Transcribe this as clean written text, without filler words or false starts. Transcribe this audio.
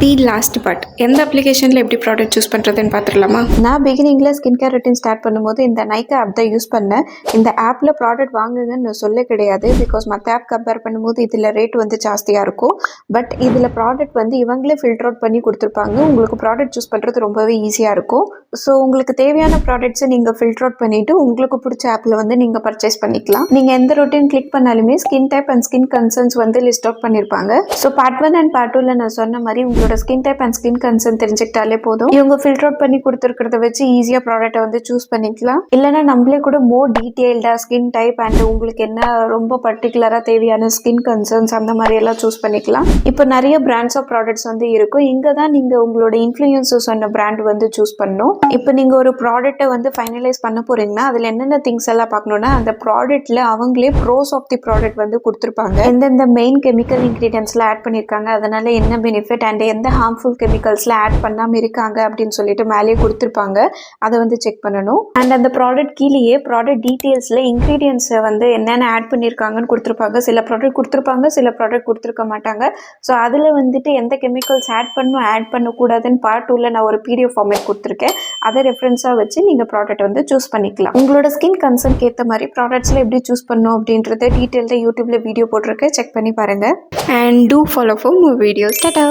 The last part எந்த அப்ளிகேஷனில் எப்படி ப்ராடக்ட் சூஸ் பண்ணுறதுன்னு பார்த்துடலாமா? நான் பிகினிங்கில் ஸ்கின் கேர் ரொட்டீன் ஸ்டார்ட் பண்ணும்போது இந்த நைக்கா ஆப் தான் யூஸ் பண்ணேன். இந்த ஆப்பில் ப்ராடக்ட் வாங்குங்கன்னு சொல்ல கிடையாது. பிகாஸ் மற்ற ஆப் கம்பேர் பண்ணும்போது இதில் ரேட் வந்து ஜாஸ்தியாக இருக்கும். பட் இதில் ப்ராடக்ட் வந்து இவங்களே ஃபில்டர் அவுட் பண்ணி கொடுத்துருப்பாங்க. உங்களுக்கு ப்ராடக்ட் சூஸ் பண்ணுறது ரொம்பவே ஈஸியாக இருக்கும். ஸோ உங்களுக்கு தேவையான ப்ராடக்ட்ஸை நீங்கள் ஃபில்டர் அவுட் பண்ணிவிட்டு உங்களுக்கு பிடிச்ச ஆப்பில் வந்து நீங்கள் பர்ச்சேஸ் பண்ணிக்கலாம். நீங்கள் எந்த ரொட்டீன் கிளிக் பண்ணாலுமே skin type and skin concerns வந்து லிஸ்ட் அவுட் பண்ணியிருப்பாங்க. ஸோ பார்ட் 1 அண்ட் பார்ட் 2ல நான் சொன்ன மாதிரி உங்களோட skin type and skin concern தெரிஞ்சுக்கிட்டாலே போதும். இவங்க ஃபில்டர் அவுட் பண்ணி கொடுத்துருக்கிறத வச்சு ஈஸியாக ப்ராடக்ட்டை வந்து சூஸ் பண்ணிக்கலாம். இல்லைனா நம்மளே கூட மோர் டீட்டெயில்டாக ஸ்கின் டைப் அண்ட் உங்களுக்கு என்ன ரொம்ப பர்டிகுலராக தேவையான ஸ்கின் கன்சர்ன்ஸ் அந்த மாதிரி எல்லாம் சூஸ் பண்ணிக்கலாம். இப்போ நிறைய பிராண்ட்ஸ் ஆஃப் ப்ராடக்ட்ஸ் வந்து இருக்கும். இங்கே தான் நீங்கள் உங்களோட இன்ஃப்ளூயன்சர் சொன்ன பிராண்ட் வந்து சூஸ் பண்ணணும். இப்போ நீங்கள் ஒரு ப்ராடக்ட்டை வந்து ஃபைனலைஸ் பண்ண போறீங்கன்னா அதில் என்னென்ன திங்ஸ் எல்லாம் பார்க்கணும்னா அந்த ப்ராடக்ட்டில் அவங்களே ப்ரோஸ் ஆஃப் தி ப்ராடக்ட் வந்து கொடுத்துருப்பாங்க. எந்தெந்த மெயின் கெமிக்கல் இன்க்ரீடியன்ஸ்லாம் ஆட் பண்ணியிருக்காங்க, அதனால என்ன பெனிஃபிட் அண்ட் எந்த ஹார்ம்ஃபுல் கெமிக்கல்ஸ்ல ஆட் பண்ணாமல் இருக்காங்க அப்படின்னு சொல்லிட்டு மேலேயே கொடுத்துருப்பாங்க. அதை வந்து செக் பண்ணணும். அண்ட் அந்த ப்ராடக்ட் கீழேயே ப்ராடக்ட் டீட்டெயில்ஸில் இன்க்ரீடியன்ஸை வந்து என்னென்ன ஆட் பண்ணியிருக்காங்கன்னு கொடுத்துருப்பாங்க. சில ப்ராடக்ட் கொடுத்துருப்பாங்க, சில ப்ராடக்ட் கொடுத்துருக்க மாட்டாங்க. ஸோ அதில் வந்துட்டு எந்த கெமிக்கல்ஸ் ஆட் பண்ணணும் ஆட் பண்ணக்கூடாதுன்னு பார்ட் 2ல நான் ஒரு PDF ஃபார்மேட் கொடுத்துருக்கேன். அதை ரெஃபரன்ஸாக வச்சு நீங்கள் ப்ராடக்ட் வந்து சூஸ் பண்ணிக்கலாம். உங்களோட ஸ்கின் கன்சர்னுக்கு ஏற்ற மாதிரி ப்ராடக்ட்ஸில் எப்படி சூஸ் பண்ணணும் அப்படின்றத டீட்டெயில்டாக யூடியூப்ல வீடியோ போட்டிருக்கேன். செக் பண்ணி பாருங்கள். And do follow for more videos. Tata.